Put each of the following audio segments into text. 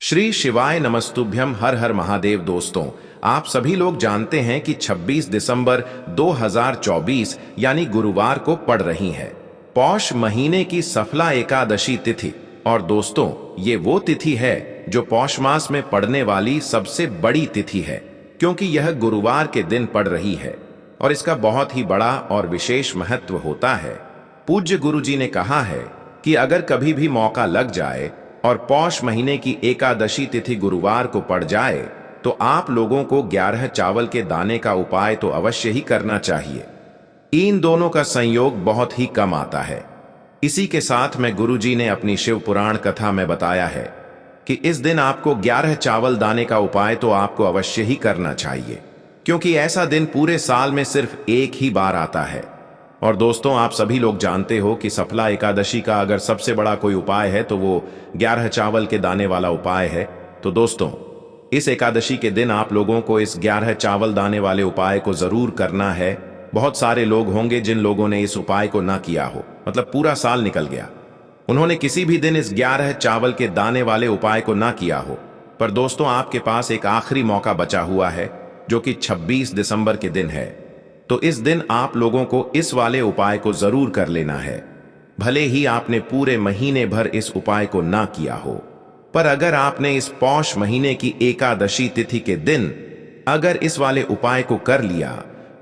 श्री शिवाय नमस्तुभ्यम। हर हर महादेव। दोस्तों, आप सभी लोग जानते हैं कि 26 दिसंबर 2024 यानी गुरुवार को पड़ रही है पौष महीने की सफला एकादशी तिथि। और दोस्तों, ये वो तिथि है जो पौष मास में पड़ने वाली सबसे बड़ी तिथि है, क्योंकि यह गुरुवार के दिन पड़ रही है और इसका बहुत ही बड़ा और विशेष महत्व होता है। पूज्य गुरु जी ने कहा है कि अगर कभी भी मौका लग जाए और पौष महीने की एकादशी तिथि गुरुवार को पड़ जाए तो आप लोगों को 11 चावल के दाने का उपाय तो अवश्य ही करना चाहिए। इन दोनों का संयोग बहुत ही कम आता है। इसी के साथ में गुरुजी ने अपनी शिव पुराण कथा में बताया है कि इस दिन आपको 11 चावल दाने का उपाय तो आपको अवश्य ही करना चाहिए, क्योंकि ऐसा दिन पूरे साल में सिर्फ एक ही बार आता है। और दोस्तों, आप सभी लोग जानते हो कि सफला एकादशी का अगर सबसे बड़ा कोई उपाय है तो वो 11 चावल के दाने वाला उपाय है। तो दोस्तों, इस एकादशी के दिन आप लोगों को इस 11 चावल दाने वाले उपाय को जरूर करना है। बहुत सारे लोग होंगे जिन लोगों ने इस उपाय को ना किया हो, मतलब पूरा साल निकल गया, उन्होंने किसी भी दिन इस 11 चावल के दाने वाले उपाय को ना किया हो। पर दोस्तों, आपके पास एक आखिरी मौका बचा हुआ है जो कि 26 दिसंबर के दिन है। तो इस दिन आप लोगों को इस वाले उपाय को जरूर कर लेना है। भले ही आपने पूरे महीने भर इस उपाय को ना किया हो, पर अगर आपने इस पौष महीने की एकादशी तिथि के दिन अगर इस वाले उपाय को कर लिया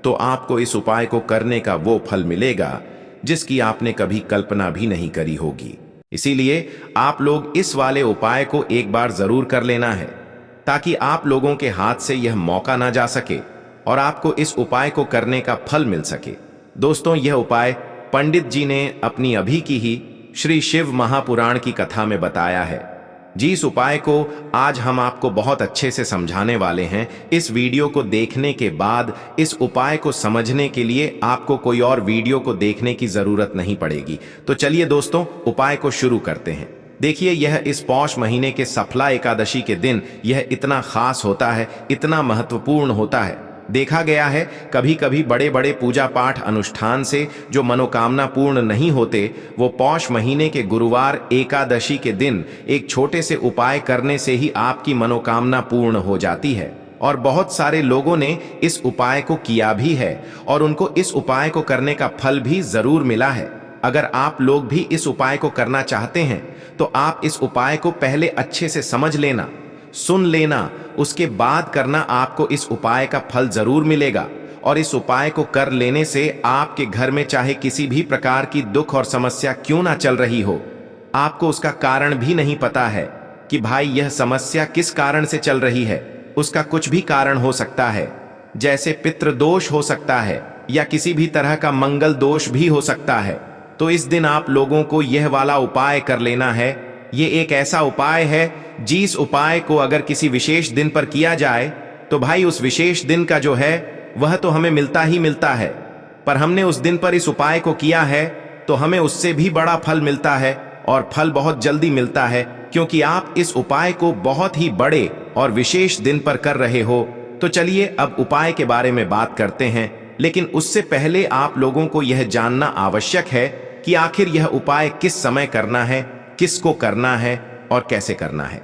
तो आपको इस उपाय को करने का वो फल मिलेगा जिसकी आपने कभी कल्पना भी नहीं करी होगी। इसीलिए आप लोग इस वाले उपाय को एक बार जरूर कर लेना है, ताकि आप लोगों के हाथ से यह मौका ना जा सके और आपको इस उपाय को करने का फल मिल सके। दोस्तों, यह उपाय पंडित जी ने अपनी अभी की ही श्री शिव महापुराण की कथा में बताया है। जिस उपाय को आज हम आपको बहुत अच्छे से समझाने वाले हैं, इस वीडियो को देखने के बाद इस उपाय को समझने के लिए आपको कोई और वीडियो को देखने की जरूरत नहीं पड़ेगी। तो चलिए दोस्तों, उपाय को शुरू करते हैं। देखिए, यह इस पौष महीने के सफला एकादशी के दिन यह इतना खास होता है, इतना महत्वपूर्ण होता है। देखा गया है कभी कभी बड़े बड़े पूजा पाठ अनुष्ठान से जो मनोकामना पूर्ण नहीं होते, वो पौष महीने के गुरुवार एकादशी के दिन एक छोटे से उपाय करने से ही आपकी मनोकामना पूर्ण हो जाती है। और बहुत सारे लोगों ने इस उपाय को किया भी है और उनको इस उपाय को करने का फल भी जरूर मिला है। अगर आप लोग भी इस उपाय को करना चाहते हैं तो आप इस उपाय को पहले अच्छे से समझ लेना, सुन लेना, उसके बाद करना। आपको इस उपाय का फल जरूर मिलेगा और इस उपाय को कर लेने से आपके घर में चाहे किसी भी प्रकार की दुख और समस्या क्यों ना चल रही हो, आपको उसका कारण भी नहीं पता है कि भाई यह समस्या किस कारण से चल रही है। उसका कुछ भी कारण हो सकता है, जैसे पितृदोष हो सकता है या किसी भी तरह का मंगल दोष भी हो सकता है। तो इस दिन आप लोगों को यह वाला उपाय कर लेना है। ये एक ऐसा उपाय है जिस उपाय को अगर किसी विशेष दिन पर किया जाए तो भाई उस विशेष दिन का जो है वह तो हमें मिलता ही मिलता है, पर हमने उस दिन पर इस उपाय को किया है तो हमें उससे भी बड़ा फल मिलता है और फल बहुत जल्दी मिलता है, क्योंकि आप इस उपाय को बहुत ही बड़े और विशेष दिन पर कर रहे हो। तो चलिए अब उपाय के बारे में बात करते हैं, लेकिन उससे पहले आप लोगों को यह जानना आवश्यक है कि आखिर यह उपाय किस समय करना है, किसको करना है और कैसे करना है।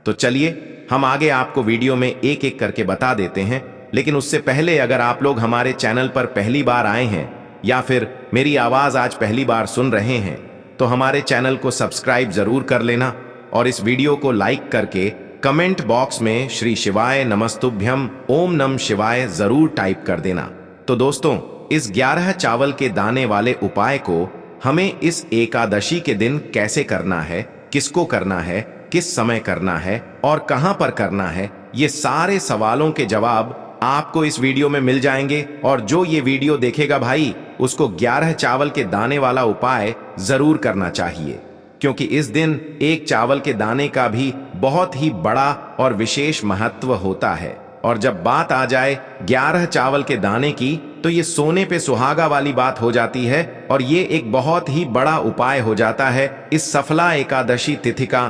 तो चलिए हम आगे आपको वीडियो में एक एक करके बता देते हैं। लेकिन उससे पहले अगर आप लोग हमारे चैनल पर पहली बार आए हैं या फिर मेरी आवाज आज पहली बार सुन रहे हैं तो हमारे चैनल को सब्सक्राइब जरूर कर लेना और इस वीडियो को लाइक करके कमेंट बॉक्स में श्री शिवाय नमस्तुभ्यम ओम नम शिवाय जरूर टाइप कर देना। तो दोस्तों, इस 11 चावल के दाने वाले उपाय को हमें इस एकादशी के दिन कैसे करना है, किसको करना है, किस समय करना है और कहां पर करना है, ये सारे सवालों के जवाब आपको इस वीडियो में मिल जाएंगे। और जो ये वीडियो देखेगा भाई, उसको 11 चावल के दाने वाला उपाय जरूर करना चाहिए, क्योंकि इस दिन एक चावल के दाने का भी बहुत ही बड़ा और विशेष महत्व होता है। और जब बात आ जाए 11 चावल के दाने की, तो ये सोने पे सुहागा वाली बात हो जाती है और ये एक बहुत ही बड़ा उपाय हो जाता है इस सफला एकादशी तिथि का।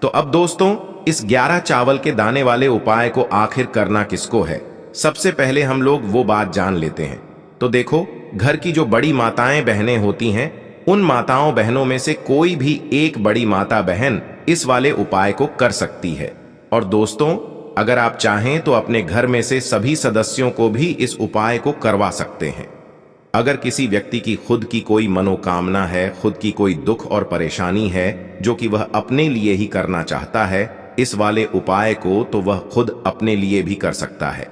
तो अब दोस्तों, इस 11 चावल के दाने वाले उपाय को आखिर करना किसको है, सबसे पहले हम लोग वो बात जान लेते हैं। तो देखो, घर की जो बड़ी माताएं बहनें होती हैं, उन माताओं बहनों में से कोई भी एक बड़ी माता बहन इस वाले उपाय को कर सकती है। और दोस्तों, अगर आप चाहें तो अपने घर में से सभी सदस्यों को भी इस उपाय को करवा सकते हैं। अगर किसी व्यक्ति की खुद की कोई मनोकामना है, खुद की कोई दुख और परेशानी है जो कि वह अपने लिए ही करना चाहता है इस वाले उपाय को, तो वह खुद अपने लिए भी कर सकता है।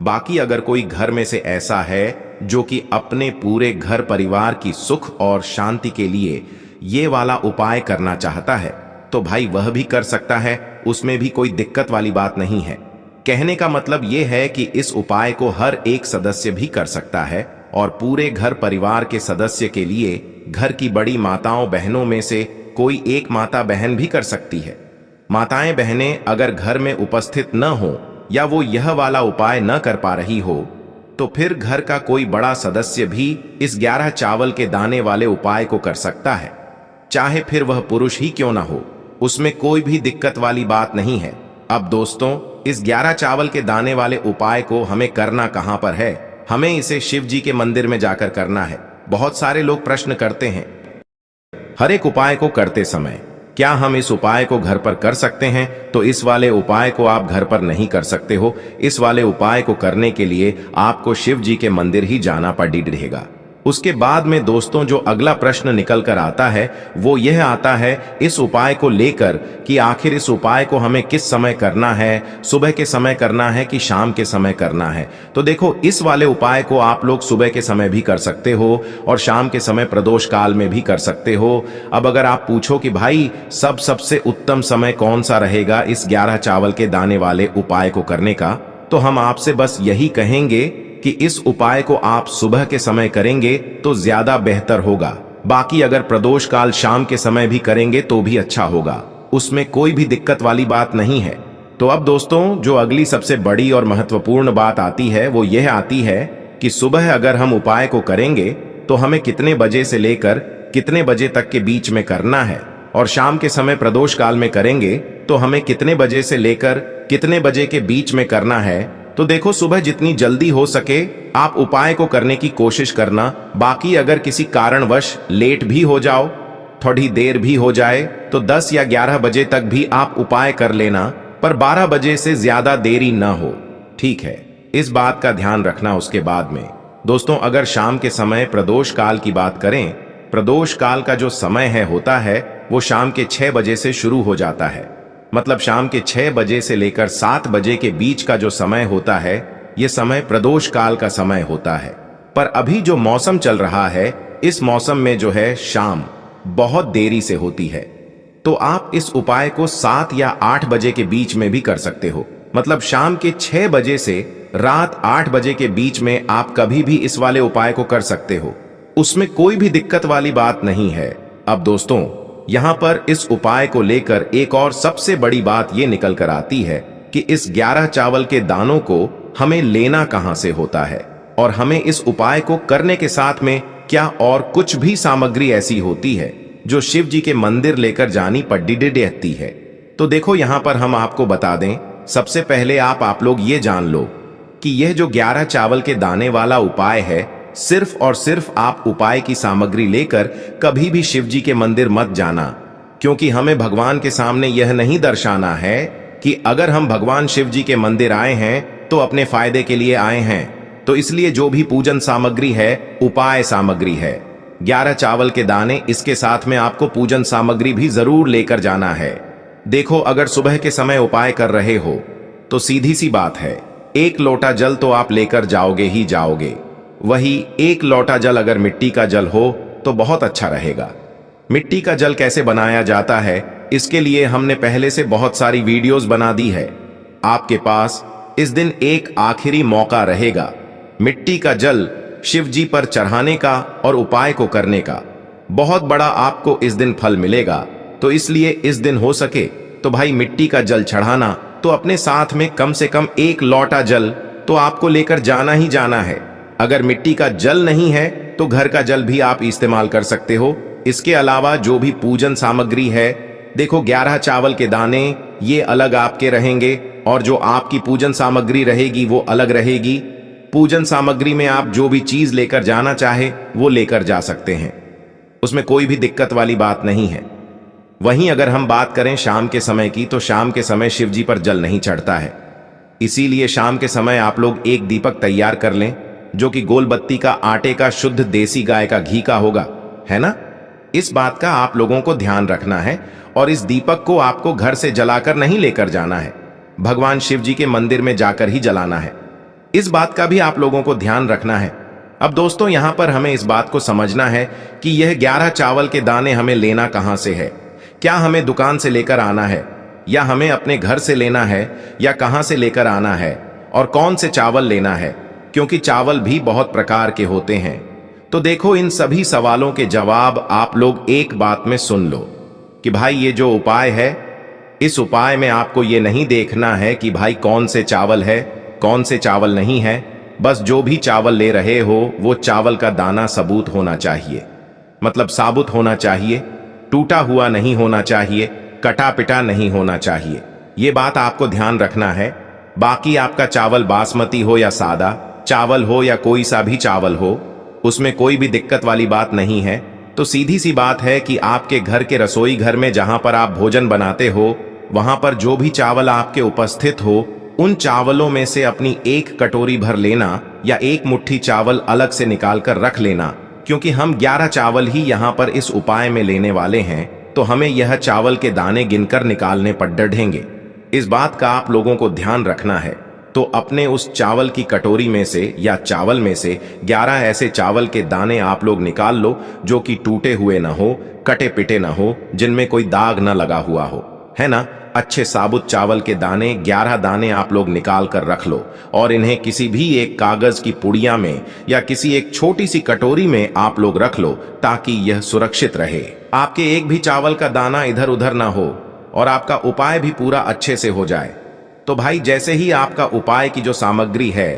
बाकी अगर कोई घर में से ऐसा है जो कि अपने पूरे घर परिवार की सुख और शांति के लिए ये वाला उपाय करना चाहता है, तो भाई वह भी कर सकता है, उसमें भी कोई दिक्कत वाली बात नहीं है। कहने का मतलब ये है कि इस उपाय को हर एक सदस्य भी कर सकता है और पूरे घर परिवार के सदस्य के लिए घर की बड़ी माताओं बहनों में से कोई एक माता बहन भी कर सकती है। माताएं बहनें अगर घर में उपस्थित न हो या वो यह वाला उपाय न कर पा रही हो, तो फिर घर का कोई बड़ा सदस्य भी इस 11 चावल के दाने वाले उपाय को कर सकता है, चाहे फिर वह पुरुष ही क्यों ना हो, उसमें कोई भी दिक्कत वाली बात नहीं है। अब दोस्तों, इस 11 चावल के दाने वाले उपाय को हमें करना कहां पर है? हमें इसे शिव जी के मंदिर में जाकर करना है। बहुत सारे लोग प्रश्न करते हैं हर एक उपाय को करते समय क्या हम इस उपाय को घर पर कर सकते हैं? तो इस वाले उपाय को आप घर पर नहीं कर सकते हो। इस वाले उपाय को करने के लिए आपको शिव जी के मंदिर ही जाना पड़ेगा। उसके बाद में दोस्तों जो अगला प्रश्न निकल कर आता है वो यह आता है इस उपाय को लेकर कि आखिर इस उपाय को हमें किस समय करना है, सुबह के समय करना है कि शाम के समय करना है? तो देखो, इस वाले उपाय को आप लोग सुबह के समय भी कर सकते हो और शाम के समय प्रदोष काल में भी कर सकते हो। अब अगर आप पूछो कि भाई सबसे उत्तम समय कौन सा रहेगा इस 11 चावल के दाने वाले उपाय को करने का, तो हम आपसे बस यही कहेंगे कि इस उपाय को आप सुबह के समय करेंगे तो ज्यादा बेहतर होगा। बाकी अगर प्रदोष काल शाम के समय भी करेंगे तो भी अच्छा होगा, उसमें कोई भी दिक्कत वाली बात नहीं है। तो अब दोस्तों जो अगली सबसे बड़ी और महत्वपूर्ण बात आती है वो यह आती है कि सुबह अगर हम उपाय को करेंगे तो हमें कितने बजे से लेकर कितने बजे तक के बीच में करना है, और शाम के समय प्रदोष काल में करेंगे तो हमें कितने बजे से लेकर कितने बजे के बीच में करना है। तो देखो, सुबह जितनी जल्दी हो सके आप उपाय को करने की कोशिश करना। बाकी अगर किसी कारणवश लेट भी हो जाओ, थोड़ी देर भी हो जाए, तो 10 या 11 बजे तक भी आप उपाय कर लेना, पर 12 बजे से ज्यादा देरी ना हो, ठीक है? इस बात का ध्यान रखना। उसके बाद में दोस्तों अगर शाम के समय प्रदोष काल की बात करें, प्रदोष काल का जो समय होता है वो शाम के 6 बजे से शुरू हो जाता है। मतलब शाम के 6 बजे से लेकर 7 बजे के बीच का जो समय होता है ये समय प्रदोष काल का समय होता है। पर अभी जो मौसम चल रहा है इस मौसम में जो है शाम बहुत देरी से होती है, तो आप इस उपाय को 7 या 8 बजे के बीच में भी कर सकते हो। मतलब शाम के 6 बजे से रात 8 बजे के बीच में आप कभी भी इस वाले उपाय को कर सकते हो, उसमें कोई भी दिक्कत वाली बात नहीं है। अब दोस्तों यहां पर इस उपाय को लेकर एक और सबसे बड़ी बात यह निकल कर आती है कि इस 11 चावल के दानों को हमें लेना कहां से होता है, और हमें इस उपाय को करने के साथ में क्या और कुछ भी सामग्री ऐसी होती है जो शिव जी के मंदिर लेकर जानी पड़ती है। तो देखो यहां पर हम आपको बता दें, सबसे पहले आप लोग ये जान लो कि यह जो 11 चावल के दाने वाला उपाय है, सिर्फ और सिर्फ आप उपाय की सामग्री लेकर कभी भी शिव जी के मंदिर मत जाना, क्योंकि हमें भगवान के सामने यह नहीं दर्शाना है कि अगर हम भगवान शिव जी के मंदिर आए हैं तो अपने फायदे के लिए आए हैं। तो इसलिए जो भी पूजन सामग्री है उपाय सामग्री है, 11 चावल के दाने, इसके साथ में आपको पूजन सामग्री भी जरूर लेकर जाना है। देखो, अगर सुबह के समय उपाय कर रहे हो तो सीधी सी बात है, 1 लोटा जल तो आप लेकर जाओगे ही जाओगे। वही 1 लोटा जल अगर मिट्टी का जल हो तो बहुत अच्छा रहेगा। मिट्टी का जल कैसे बनाया जाता है इसके लिए हमने पहले से बहुत सारी वीडियोस बना दी है। आपके पास इस दिन एक आखिरी मौका रहेगा मिट्टी का जल शिव जी पर चढ़ाने का और उपाय को करने का। बहुत बड़ा आपको इस दिन फल मिलेगा, तो इसलिए इस दिन हो सके तो भाई मिट्टी का जल चढ़ाना, तो अपने साथ में कम से कम 1 लोटा जल तो आपको लेकर जाना ही जाना है। अगर मिट्टी का जल नहीं है तो घर का जल भी आप इस्तेमाल कर सकते हो। इसके अलावा जो भी पूजन सामग्री है, देखो 11 चावल के दाने ये अलग आपके रहेंगे और जो आपकी पूजन सामग्री रहेगी वो अलग रहेगी। पूजन सामग्री में आप जो भी चीज लेकर जाना चाहे वो लेकर जा सकते हैं, उसमें कोई भी दिक्कत वाली बात नहीं है। वहीं अगर हम बात करें शाम के समय की, तो शाम के समय शिव जी पर जल नहीं चढ़ता है। इसीलिए शाम के समय आप लोग एक दीपक तैयार कर लें, जो कि गोल बत्ती का आटे का शुद्ध देसी गाय का घी का होगा, है ना। इस बात का आप लोगों को ध्यान रखना है और इस दीपक को आपको घर से जलाकर नहीं लेकर जाना है, भगवान शिव जी के मंदिर में जाकर ही जलाना है। इस बात का भी आप लोगों को ध्यान रखना है। अब दोस्तों, यहां पर हमें इस बात को समझना है कि यह 11 चावल के दाने हमें लेना कहां से है। क्या हमें दुकान से लेकर आना है, या हमें अपने घर से लेना है, या कहां से लेकर आना है, और कौन से चावल लेना है, क्योंकि चावल भी बहुत प्रकार के होते हैं। तो देखो, इन सभी सवालों के जवाब आप लोग एक बात में सुन लो कि भाई ये जो उपाय है, इस उपाय में आपको ये नहीं देखना है कि भाई कौन से चावल है, कौन से चावल नहीं है। बस जो भी चावल ले रहे हो वो चावल का दाना सबूत होना चाहिए, मतलब साबुत होना चाहिए, टूटा हुआ नहीं होना चाहिए, कटा पिटा नहीं होना चाहिए। ये बात आपको ध्यान रखना है। बाकी आपका चावल बासमती हो या सादा चावल हो या कोई सा भी चावल हो, उसमें कोई भी दिक्कत वाली बात नहीं है। तो सीधी सी बात है कि आपके घर के रसोई घर में जहां पर आप भोजन बनाते हो, वहां पर जो भी चावल आपके उपस्थित हो, उन चावलों में से अपनी एक कटोरी भर लेना या एक मुट्ठी चावल अलग से निकाल कर रख लेना, क्योंकि हम 11 चावल ही यहाँ पर इस उपाय में लेने वाले हैं। तो हमें यह चावल के दाने गिनकर निकालने पर डढ़ेंगे। इस बात का आप लोगों को ध्यान रखना है। तो अपने उस चावल की कटोरी में से या चावल में से 11 ऐसे चावल के दाने आप लोग निकाल लो, जो कि टूटे हुए ना हो, कटे पिटे ना हो, जिनमें कोई दाग ना लगा हुआ हो, है ना। अच्छे साबुत चावल के दाने 11 दाने आप लोग निकाल कर रख लो और इन्हें किसी भी एक कागज की पुड़िया में या किसी एक छोटी सी कटोरी में आप लोग रख लो, ताकि यह सुरक्षित रहे। आपके एक भी चावल का दाना इधर उधर ना हो और आपका उपाय भी पूरा अच्छे से हो जाए। तो भाई, जैसे ही आपका उपाय की जो सामग्री है,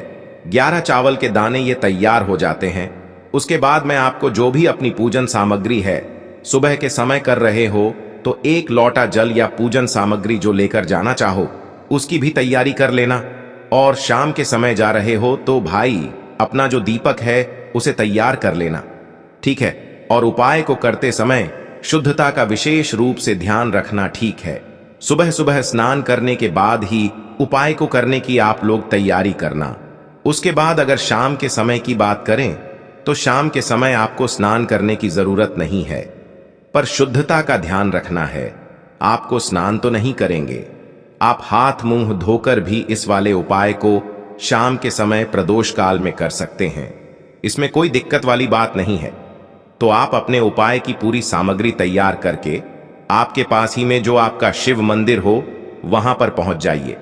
11 चावल के दाने ये तैयार हो जाते हैं, उसके बाद मैं आपको जो भी अपनी पूजन सामग्री है, सुबह के समय कर रहे हो तो एक लोटा जल या पूजन सामग्री जो लेकर जाना चाहो उसकी भी तैयारी कर लेना। और शाम के समय जा रहे हो तो भाई अपना जो दीपक है उसे तैयार कर लेना, ठीक है। और उपाय को करते समय शुद्धता का विशेष रूप से ध्यान रखना, ठीक है। सुबह सुबह स्नान करने के बाद ही उपाय को करने की आप लोग तैयारी करना। उसके बाद अगर शाम के समय की बात करें तो शाम के समय आपको स्नान करने की जरूरत नहीं है, पर शुद्धता का ध्यान रखना है। आपको स्नान तो नहीं करेंगे, आप हाथ मुंह धोकर भी इस वाले उपाय को शाम के समय प्रदोष काल में कर सकते हैं। इसमें कोई दिक्कत वाली बात नहीं है। तो आप अपने उपाय की पूरी सामग्री तैयार करके आपके पास ही में जो आपका शिव मंदिर हो वहां पर पहुंच जाइए।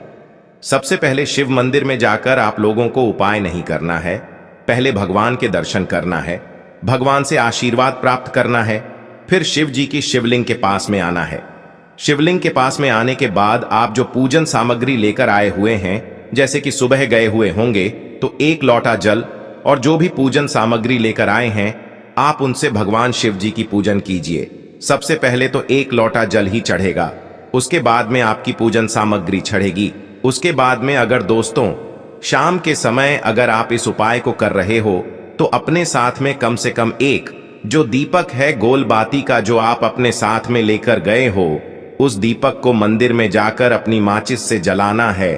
सबसे पहले शिव मंदिर में जाकर आप लोगों को उपाय नहीं करना है, पहले भगवान के दर्शन करना है, भगवान से आशीर्वाद प्राप्त करना है, फिर शिव जी की शिवलिंग के पास में आना है। शिवलिंग के पास में आने के बाद आप जो पूजन सामग्री लेकर आए हुए हैं, जैसे कि सुबह गए हुए होंगे तो एक लोटा जल और जो भी पूजन सामग्री लेकर आए हैं, आप उनसे भगवान शिव जी की पूजन कीजिए। सबसे पहले तो एक लोटा जल ही चढ़ेगा, उसके बाद में आपकी पूजन सामग्री चढ़ेगी। उसके बाद में अगर दोस्तों शाम के समय अगर आप इस उपाय को कर रहे हो तो अपने साथ में कम से कम एक जो दीपक है गोल बाती का, जो आप अपने साथ में लेकर गए हो, उस दीपक को मंदिर में जाकर अपनी माचिस से जलाना है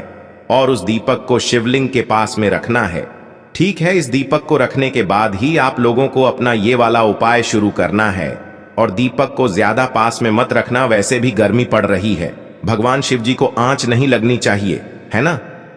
और उस दीपक को शिवलिंग के पास में रखना है, ठीक है। इस दीपक को रखने के बाद ही आप लोगों को अपना ये वाला उपाय शुरू करना है। और दीपक को ज्यादा पास में मत रखना, वैसे भी गर्मी पड़ रही है, भगवान शिव जी को आंच नहीं लगनी चाहिए, है ना।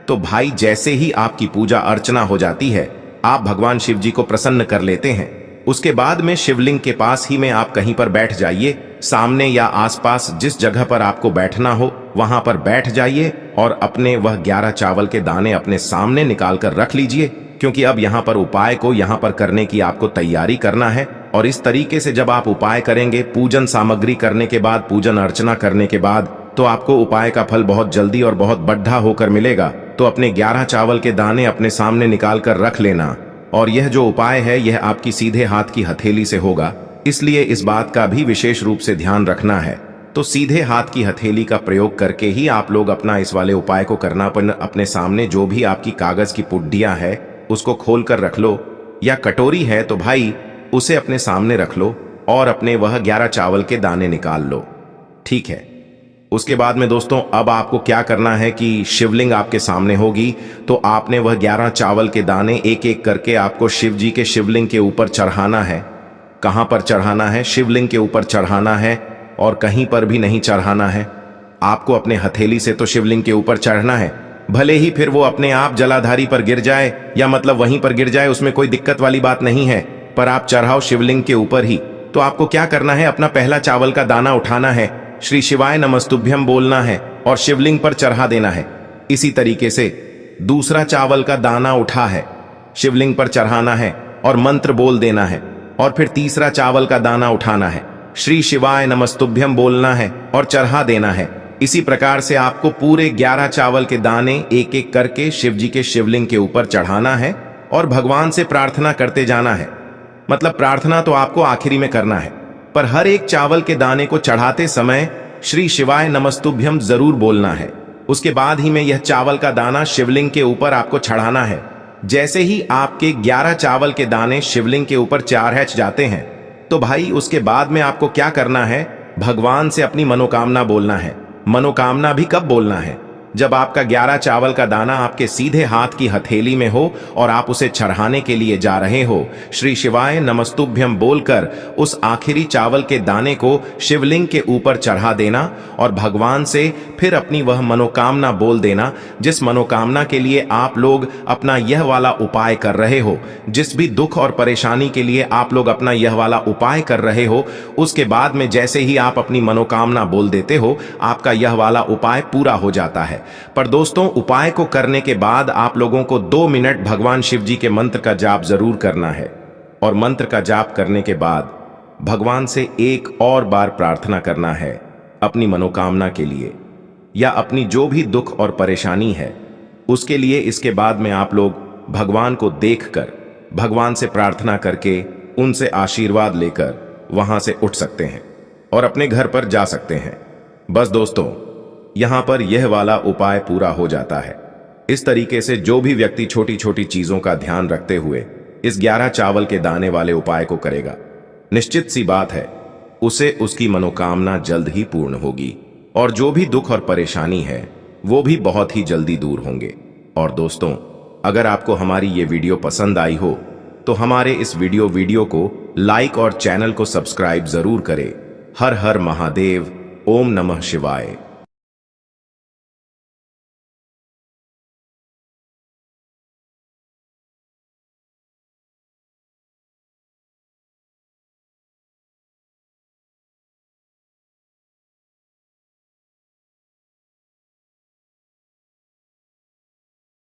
तो भाई, जैसे ही आपकी पूजा अर्चना हो जाती है, आप भगवान शिव जी को प्रसन्न कर लेते हैं। उसके बाद में शिवलिंग के पास ही में आप कहीं पर बैठ जाइए, सामने या आसपास जिस जगह पर आपको बैठना हो वहां पर बैठ जाइए और अपने वह 11 चावल के दाने अपने सामने निकाल कर रख लीजिए, क्योंकि अब यहाँ पर उपाय को यहाँ पर करने की आपको तैयारी करना है। और इस तरीके से जब आप उपाय करेंगे, पूजन सामग्री करने के बाद, पूजन अर्चना करने के बाद, तो आपको उपाय का फल बहुत जल्दी और बहुत बढ़ा होकर मिलेगा। तो अपने 11 चावल के दाने अपने सामने निकाल कर रख लेना। और यह जो उपाय है यह आपकी सीधे हाथ की हथेली से होगा, इसलिए इस बात का भी विशेष रूप से ध्यान रखना है। तो सीधे हाथ की हथेली का प्रयोग करके ही आप लोग अपना इस वाले उपाय को करना। पर अपने सामने जो भी आपकी कागज की पुड्डियां है उसको खोल कर रख लो, या कटोरी है तो भाई उसे अपने सामने रख लो और अपने वह 11 चावल के दाने निकाल लो, ठीक है। उसके बाद में दोस्तों अब आपको क्या करना है कि शिवलिंग आपके सामने होगी, तो आपने वह 11 चावल के दाने एक एक करके आपको शिव जी के शिवलिंग के ऊपर चढ़ाना है। कहां पर चढ़ाना है? शिवलिंग के ऊपर चढ़ाना है, और कहीं पर भी नहीं चढ़ाना है। आपको अपने हथेली से तो शिवलिंग के ऊपर चढ़ना है, भले ही फिर वो अपने आप जलाधारी पर गिर जाए या मतलब वहीं पर गिर जाए, उसमें कोई दिक्कत वाली बात नहीं है, पर आप चढ़ाओ शिवलिंग के ऊपर ही। तो आपको क्या करना है? अपना पहला चावल का दाना उठाना है, श्री शिवाय नमस्तुभ्यम बोलना है और शिवलिंग पर चढ़ा देना है। इसी तरीके से दूसरा चावल का दाना उठा है, शिवलिंग पर चढ़ाना है और मंत्र बोल देना है। और फिर तीसरा चावल का दाना उठाना है, श्री शिवाय नमस्तुभ्यम बोलना है और चढ़ा देना है। इसी प्रकार से आपको पूरे 11 चावल के दाने एक एक करके शिव जी के शिवलिंग के ऊपर चढ़ाना है और भगवान से प्रार्थना करते जाना है। मतलब प्रार्थना तो आपको आखिरी में करना है, पर हर एक चावल के दाने को चढ़ाते समय श्री शिवाय नमस्तुभ्यम जरूर बोलना है। उसके बाद ही में यह चावल का दाना शिवलिंग के ऊपर आपको चढ़ाना है। जैसे ही आपके 11 चावल के दाने शिवलिंग के ऊपर चढ़ जाते हैं, तो भाई उसके बाद में आपको क्या करना है? भगवान से अपनी मनोकामना बोलना है। मनोकामना भी कब बोलना है? जब आपका 11 चावल का दाना आपके सीधे हाथ की हथेली में हो और आप उसे चढ़ाने के लिए जा रहे हो। श्री शिवाय नमस्तुभ्यम बोलकर उस आखिरी चावल के दाने को शिवलिंग के ऊपर चढ़ा देना और भगवान से फिर अपनी वह मनोकामना बोल देना, जिस मनोकामना के लिए आप लोग अपना यह वाला उपाय कर रहे हो, जिस भी दुख और परेशानी के लिए आप लोग अपना यह वाला उपाय कर रहे हो। उसके बाद में जैसे ही आप अपनी मनोकामना बोल देते हो, आपका यह वाला उपाय पूरा हो जाता है। पर दोस्तों उपाय को करने के बाद आप लोगों को 2 मिनट भगवान शिव जी के मंत्र का जाप जरूर करना है, और मंत्र का जाप करने के बाद भगवान से एक और बार प्रार्थना करना है अपनी मनोकामना के लिए, या अपनी जो भी दुख और परेशानी है उसके लिए। इसके बाद में आप लोग भगवान को देखकर, भगवान से प्रार्थना करके, उनसे आशीर्वाद लेकर वहां से उठ सकते हैं और अपने घर पर जा सकते हैं। बस दोस्तों यहां पर यह वाला उपाय पूरा हो जाता है। इस तरीके से जो भी व्यक्ति छोटी छोटी चीजों का ध्यान रखते हुए इस 11 चावल के दाने वाले उपाय को करेगा, निश्चित सी बात है उसे उसकी मनोकामना जल्द ही पूर्ण होगी, और जो भी दुख और परेशानी है वो भी बहुत ही जल्दी दूर होंगे। और दोस्तों अगर आपको हमारी ये वीडियो पसंद आई हो तो हमारे इस वीडियो को लाइक और चैनल को सब्सक्राइब जरूर करें। हर हर महादेव। ओम नमः शिवाय।